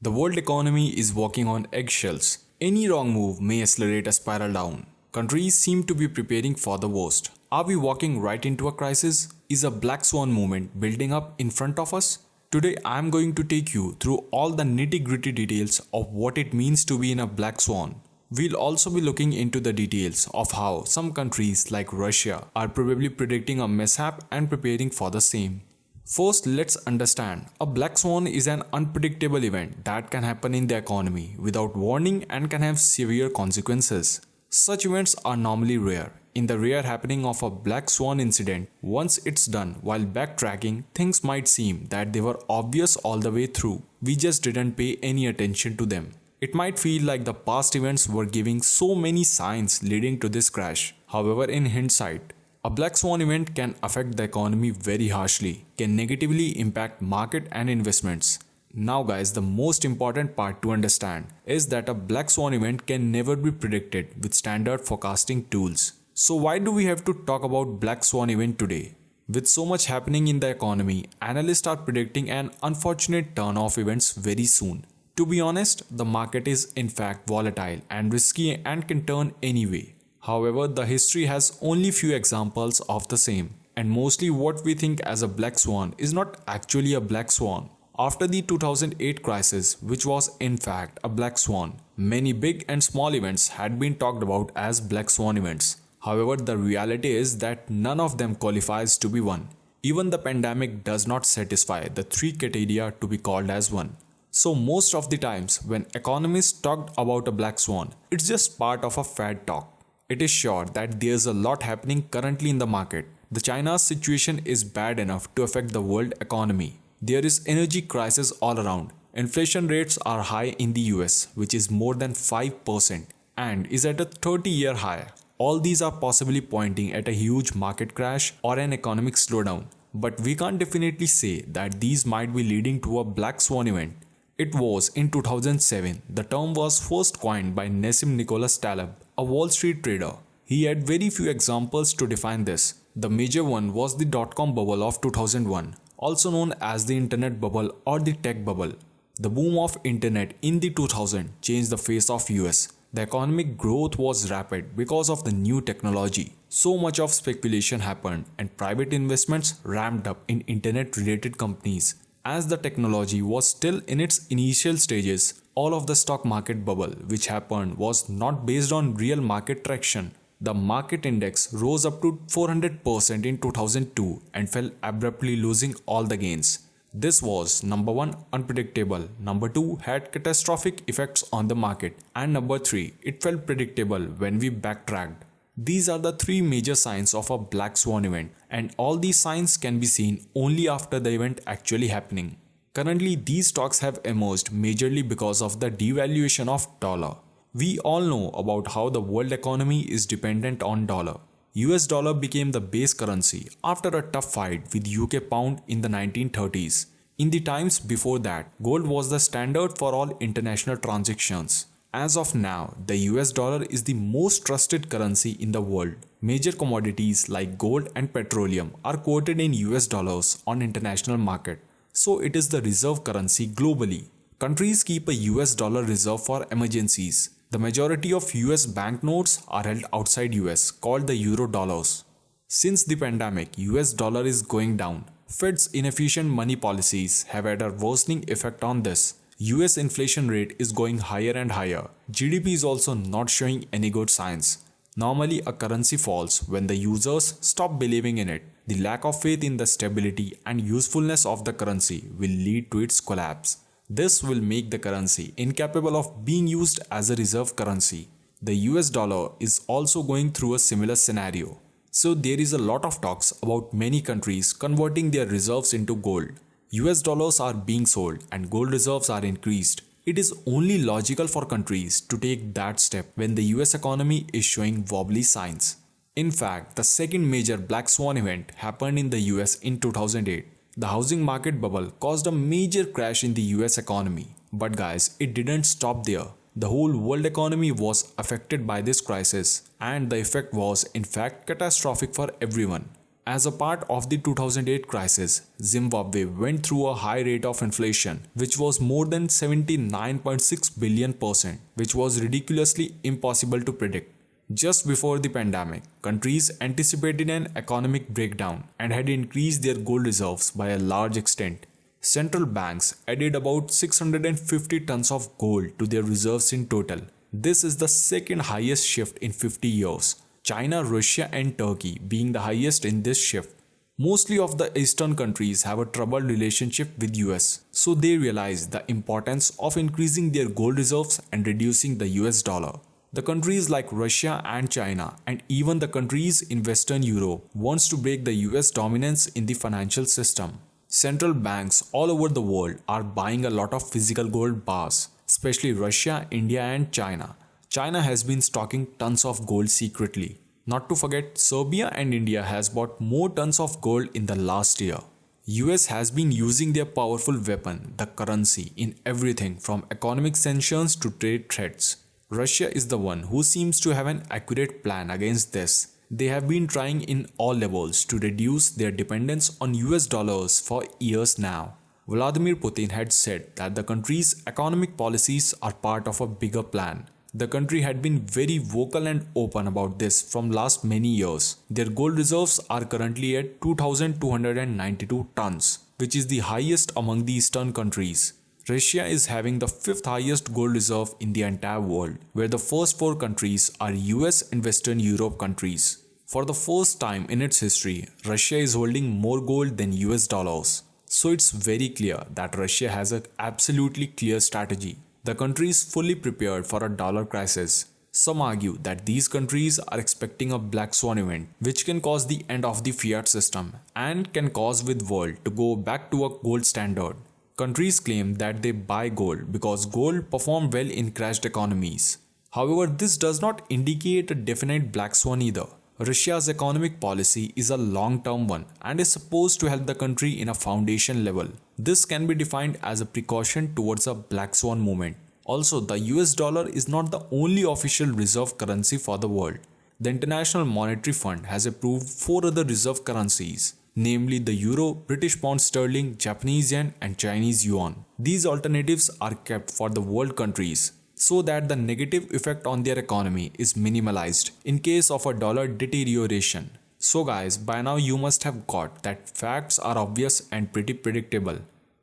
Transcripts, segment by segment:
The world economy is walking on eggshells. Any wrong move may accelerate a spiral down. Countries seem to be preparing for the worst. Are we walking right into a crisis? Is a black swan movement building up in front of us? Today I am going to take you through all the nitty-gritty details of what it means to be in a black swan. We'll also be looking into the details of how some countries like Russia are probably predicting a mishap and preparing for the same. First, let's understand. A black swan is an unpredictable event that can happen in the economy without warning and can have severe consequences. Such events are normally rare. In the rare happening of a black swan incident, once it's done, while backtracking, things might seem that they were obvious all the way through. We just didn't pay any attention to them. It might feel like the past events were giving so many signs leading to this crash. However, in hindsight, a black swan event can affect the economy very harshly, can negatively impact market and investments. Now guys, the most important part to understand is that a black swan event can never be predicted with standard forecasting tools. So why do we have to talk about black swan event today? With so much happening in the economy, analysts are predicting an unfortunate turn of events very soon. To be honest, the market is in fact volatile and risky and can turn anyway. However, the history has only few examples of the same, and mostly what we think as a black swan is not actually a black swan. After the 2008 crisis, which was in fact a black swan, many big and small events had been talked about as black swan events. However, the reality is that none of them qualifies to be one. Even the pandemic does not satisfy the three criteria to be called as one. So most of the times when economists talked about a black swan, it's just part of a fad talk. It is sure that there's a lot happening currently in the market. The China's situation is bad enough to affect the world economy. There is energy crisis all around. Inflation rates are high in the US, which is more than 5% and is at a 30-year high. All these are possibly pointing at a huge market crash or an economic slowdown. But we can't definitely say that these might be leading to a black swan event. It was in 2007. The term was first coined by Nassim Nicholas Taleb, a Wall Street trader. He had very few examples to define this. The major one was the dot-com bubble of 2001, also known as the internet bubble or the tech bubble. The boom of internet in the 2000s changed the face of US. The economic growth was rapid because of the new technology. So much of speculation happened and private investments ramped up in internet-related companies. As the technology was still in its initial stages, all of the stock market bubble which happened was not based on real market traction. The market index rose up to 400% in 2002 and fell abruptly, losing all the gains. This was number 1, unpredictable, number 2, had catastrophic effects on the market, and number 3, it felt predictable when we backtracked. These are the three major signs of a black swan event, and all these signs can be seen only after the event actually happening. Currently, these stocks have emerged majorly because of the devaluation of dollar. We all know about how the world economy is dependent on dollar. US dollar became the base currency after a tough fight with UK pound in the 1930s. In the times before that, gold was the standard for all international transactions. As of now, the US dollar is the most trusted currency in the world. Major commodities like gold and petroleum are quoted in US dollars on international market. So it is the reserve currency globally. Countries keep a US dollar reserve for emergencies. The majority of US banknotes are held outside US, called the euro dollars. Since the pandemic, US dollar is going down. Fed's inefficient money policies have had a worsening effect on this. US inflation rate is going higher and higher. GDP is also not showing any good signs. Normally, a currency falls when the users stop believing in it. The lack of faith in the stability and usefulness of the currency will lead to its collapse. This will make the currency incapable of being used as a reserve currency. The US dollar is also going through a similar scenario. So there is a lot of talks about many countries converting their reserves into gold. US dollars are being sold and gold reserves are increased. It is only logical for countries to take that step when the US economy is showing wobbly signs. In fact, the second major black swan event happened in the US in 2008. The housing market bubble caused a major crash in the US economy. But guys, it didn't stop there. The whole world economy was affected by this crisis, and the effect was in fact catastrophic for everyone. As a part of the 2008 crisis, Zimbabwe went through a high rate of inflation, which was more than 79.6 billion%, which was ridiculously impossible to predict. Just before the pandemic, countries anticipated an economic breakdown and had increased their gold reserves by a large extent. Central banks added about 650 tons of gold to their reserves in total. This is the second highest shift in 50 years. China, Russia and Turkey being the highest in this shift. Mostly of the eastern countries have a troubled relationship with US, so they realize the importance of increasing their gold reserves and reducing the US dollar. The countries like Russia and China and even the countries in Western Europe wants to break the US dominance in the financial system. Central banks all over the world are buying a lot of physical gold bars, especially Russia, India and China. China has been stocking tons of gold secretly. Not to forget, Serbia and India has bought more tons of gold in the last year. US has been using their powerful weapon, the currency, in everything from economic sanctions to trade threats. Russia is the one who seems to have an accurate plan against this. They have been trying in all levels to reduce their dependence on US dollars for years now. Vladimir Putin had said that the country's economic policies are part of a bigger plan. The country had been very vocal and open about this from last many years. Their gold reserves are currently at 2,292 tons, which is the highest among the eastern countries. Russia is having the fifth highest gold reserve in the entire world, where the first four countries are US and Western Europe countries. For the first time in its history, Russia is holding more gold than US dollars. So it's very clear that Russia has an absolutely clear strategy. The country is fully prepared for a dollar crisis. Some argue that these countries are expecting a black swan event which can cause the end of the fiat system and can cause with world to go back to a gold standard. Countries claim that they buy gold because gold perform well in crashed economies. However, this does not indicate a definite black swan either. Russia's economic policy is a long-term one and is supposed to help the country in a foundation level. This can be defined as a precaution towards a black swan movement. Also, the US dollar is not the only official reserve currency for the world. The International Monetary Fund has approved 4 other reserve currencies, namely the Euro, British Pound Sterling, Japanese Yen and Chinese Yuan. These alternatives are kept for the world countries so that the negative effect on their economy is minimalized in case of a dollar deterioration. So guys, by now you must have got that facts are obvious and pretty predictable.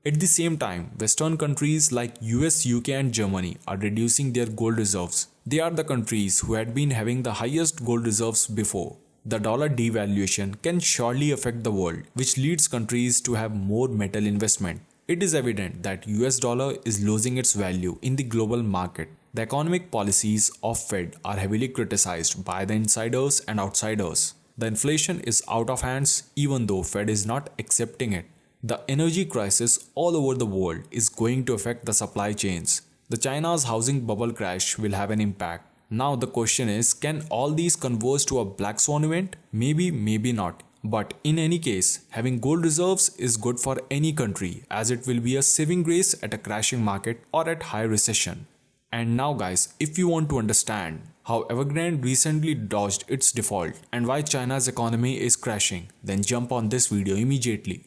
At the same time, Western countries like US, UK and Germany are reducing their gold reserves. They are the countries who had been having the highest gold reserves before. The dollar devaluation can surely affect the world, which leads countries to have more metal investment. It is evident that US dollar is losing its value in the global market. The economic policies of Fed are heavily criticized by the insiders and outsiders. The inflation is out of hands even though Fed is not accepting it. The energy crisis all over the world is going to affect the supply chains. The China's housing bubble crash will have an impact. Now the question is, can all these converge to a black swan event? Maybe, maybe not. But in any case, having gold reserves is good for any country as it will be a saving grace at a crashing market or at high recession. And now guys, if you want to understand how Evergrande recently dodged its default and why China's economy is crashing, then jump on this video immediately.